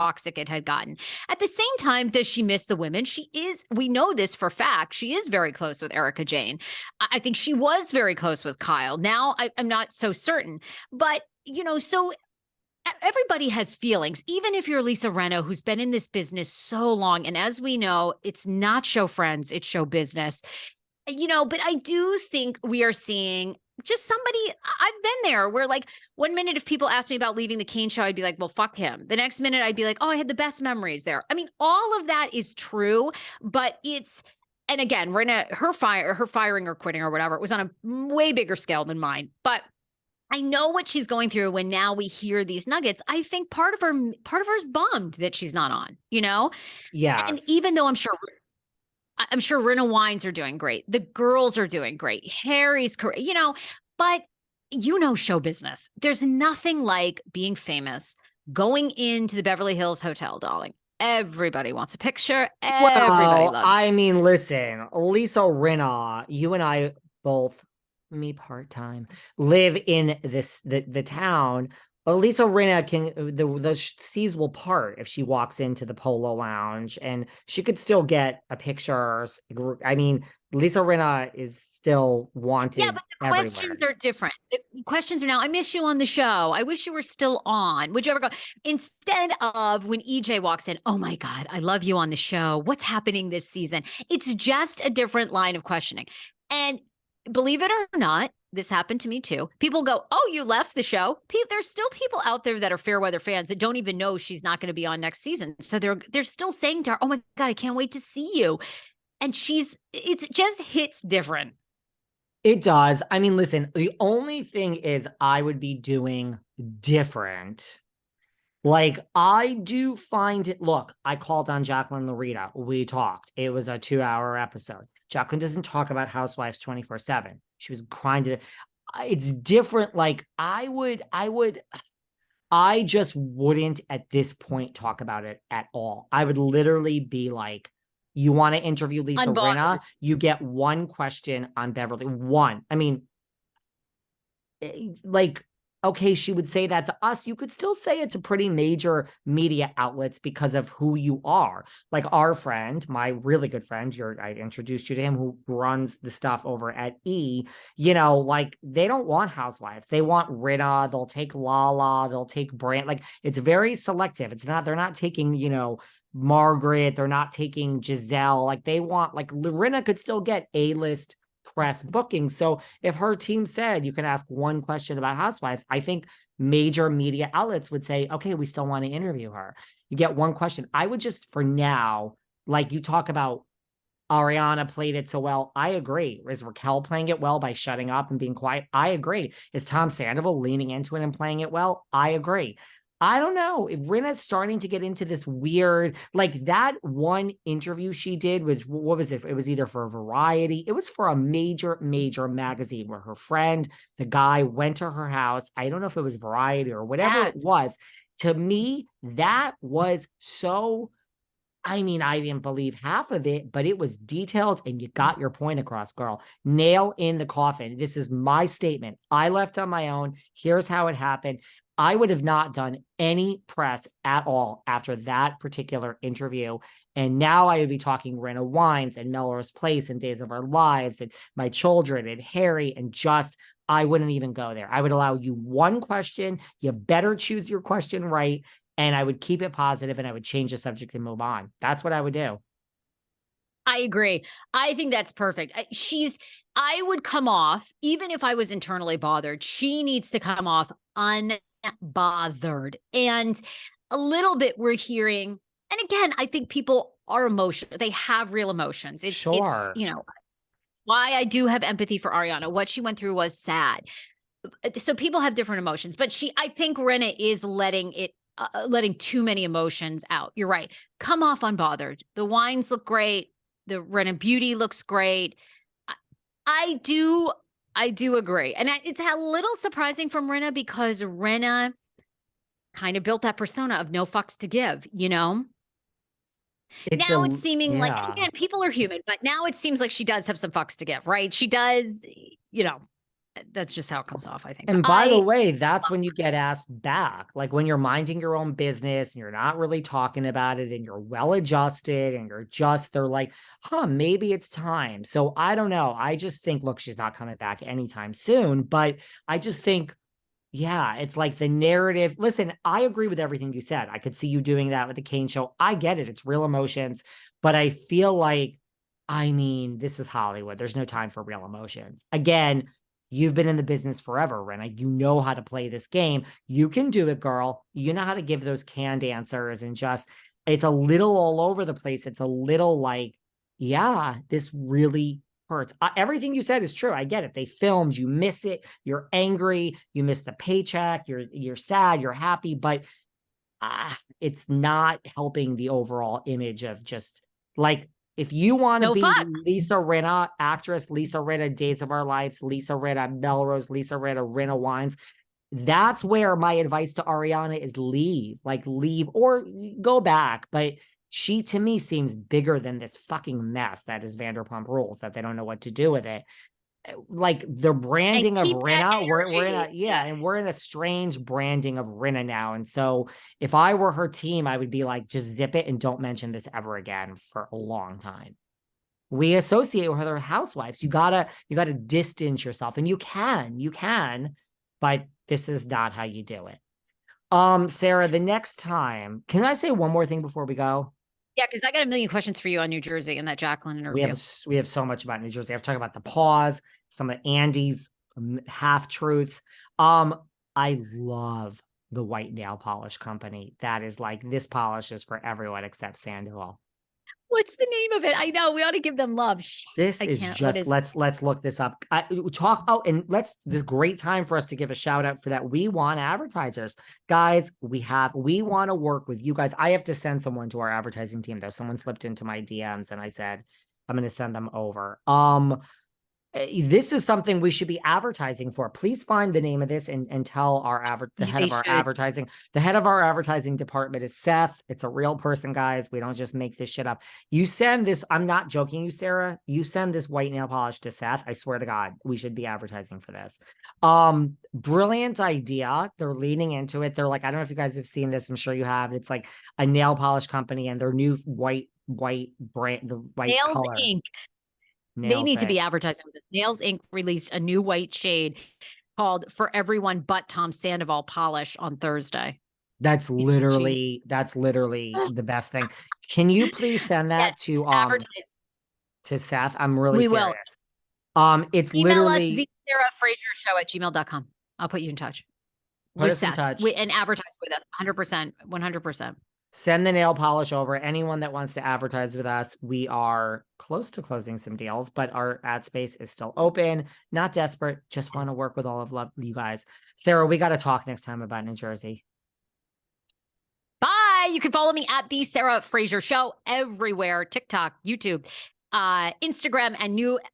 toxic it had gotten. At the same time, does she miss the women? We know this for fact. She is very close with Erica Jane. I think she was very close with Kyle. Now I'm not so certain, but so everybody has feelings, even if you're Lisa Rinna, who's been in this business so long. And as we know, it's not show friends, it's show business. But I do think we are seeing just somebody. I've been there where, like, one minute if people ask me about leaving the Kane show, I'd be like, well, fuck him. The next minute I'd be like, oh, I had the best memories there. I mean, all of that is true, but and again, Rinna, her firing or quitting or whatever, it was on a way bigger scale than mine. But I know what she's going through when now we hear these nuggets. I think part of her's bummed that she's not on, Yes. And even though I'm sure Rinna Wines are doing great. The girls are doing great. Harry's great, but show business. There's nothing like being famous, going into the Beverly Hills Hotel, darling. Everybody wants a picture. Everybody loves. I mean, listen, Lisa Rinna, you and I both, me part-time, live in the town. Lisa Rinna the seas will part if she walks into the Polo Lounge, and she could still get a picture. I mean, Lisa Rinna is still wanted. Yeah, but the questions are different. The questions are now, I miss you on the show. I wish you were still on. Would you ever go? Instead of when EJ walks in, oh my God, I love you on the show. What's happening this season? It's just a different line of questioning. And believe it or not, this happened to me too. People go, oh, you left the show. There's still people out there that are Fairweather fans that don't even know she's not going to be on next season. So they're still saying to her, oh my God, I can't wait to see you. And it just hits different. It does. I mean, listen, the only thing is I would be doing different. Like, I do find it, look, I called on Jacqueline Larita. We talked. It was a 2-hour episode. Jacqueline doesn't talk about Housewives 24/7. She was crying to it's different. Like, I just wouldn't at this point talk about it at all. I would literally be like, you want to interview Lisa Rinna? You get one question on Beverly. One. I mean, like, okay, she would say that to us. You could still say it to pretty major media outlets because of who you are. Like our friend, my really good friend, I introduced you to him, who runs the stuff over at E. Like, they don't want Housewives. They want Rinna. They'll take Lala. They'll take Brand. Like, it's very selective. They're not taking, Margaret. They're not taking Giselle. Like, they want, like, Rinna could still get A-list press booking. So if her team said you can ask one question about Housewives, I think major media outlets would say, okay, we still want to interview her. You get one question. I would just, for now, like, you talk about Ariana played it so well. I agree. Is Raquel playing it well by shutting up and being quiet? I agree. Is Tom Sandoval leaning into it and playing it well? I agree. I don't know if Rinna's starting to get into this weird, like, that one interview she did, which, what was it? It was either for Variety. It was for a major magazine where her friend, the guy, went to her house. I don't know if it was Variety or whatever it was. To me, that was so, I mean, I didn't believe half of it, but it was detailed and you got your point across, girl. Nail in the coffin. This is my statement. I left on my own. Here's how it happened. I would have not done any press at all after that particular interview. And now I would be talking Rinna Wines and Melrose Place and Days of Our Lives and My Children and Harry, and I wouldn't even go there. I would allow you one question. You better choose your question right. And I would keep it positive and I would change the subject and move on. That's what I would do. I agree. I think that's perfect. I would come off, even if I was internally bothered, she needs to come off unbothered. And a little bit we're hearing, and again, I think people are emotional. They have real emotions. It's why I do have empathy for Ariana. What she went through was sad. So people have different emotions, but I think Rinna is letting too many emotions out. You're right. Come off unbothered. The wines look great. The Rinna beauty looks great. I do agree. And it's a little surprising from Rinna because Rinna kind of built that persona of no fucks to give, Now it's seeming like, again, people are human, but now it seems like she does have some fucks to give, right? She does, That's just how it comes off, I think. And by the way, that's when you get asked back. Like when you're minding your own business and you're not really talking about it and you're well adjusted and they're like, huh, maybe it's time. So I don't know. I just think, look, she's not coming back anytime soon. But I just think, yeah, it's like the narrative. Listen, I agree with everything you said. I could see you doing that with the Kane show. I get it. It's real emotions. But I feel like, I mean, this is Hollywood. There's no time for real emotions. Again, you've been in the business forever, Rinna. You know how to play this game. You can do it, girl. You know how to give those canned answers and just, it's a little all over the place. It's a little like, yeah, this really hurts. Everything you said is true. I get it. They filmed, you miss it. You're angry. You miss the paycheck. You're sad. You're happy, but it's not helping the overall image of just like, if you want to No be fuck. Lisa Rinna, actress, Lisa Rinna, Days of Our Lives, Lisa Rinna, Melrose, Lisa Rinna, Rinna Wines, that's where my advice to Ariana is leave or go back. But she, to me, seems bigger than this fucking mess that is Vanderpump Rules, that they don't know what to do with it. Like the branding of Rinna, we're in a strange branding of Rinna now. And so if I were her team, I would be like, just zip it and don't mention this ever again for a long time. We associate with other housewives. You gotta distance yourself, and you can, but this is not how you do it. Sarah, the next time, can I say one more thing before we go? Yeah, because I got a million questions for you on New Jersey in that Jacqueline interview. We have so much about New Jersey. I've talked about the pause, some of Andy's half truths. I love the white nail polish company. That is like, this polish is for everyone except Sandoval. What's the name of it? I know we ought to give them love. This is just, let's look this up. And this great time for us to give a shout out for that. We want advertisers, guys. We want to work with you guys. I have to send someone to our advertising team though. Someone slipped into my DMs and I said, I'm going to send them over. This is something we should be advertising for. Please find the name of this and tell the head of our advertising department is Seth. It's a real person, guys. We don't just make this shit up. You send this. I'm not joking you, Sarah. You send this white nail polish to Seth. I swear to God, we should be advertising for this. Brilliant idea. They're leaning into it. They're like, I don't know if you guys have seen this. I'm sure you have. It's like a nail polish company and their new white brand, the white Nails color. Inc. They need to be advertising with it. Nails Inc. released a new white shade called For Everyone But Tom Sandoval Polish on Thursday. That's literally the best thing. Can you please send that to Seth? I'm really serious. It's Email literally us the Sarah Fraser Show at gmail.com. I'll put you in touch. Put us in touch. And advertise with us 100%, 100%. Send the nail polish over. Anyone that wants to advertise with us, we are close to closing some deals, but our ad space is still open. Not desperate, just want to work with all of you guys. Sarah, we got to talk next time about New Jersey. Bye. You can follow me at the Sarah Fraser Show everywhere: TikTok, YouTube, Instagram, and new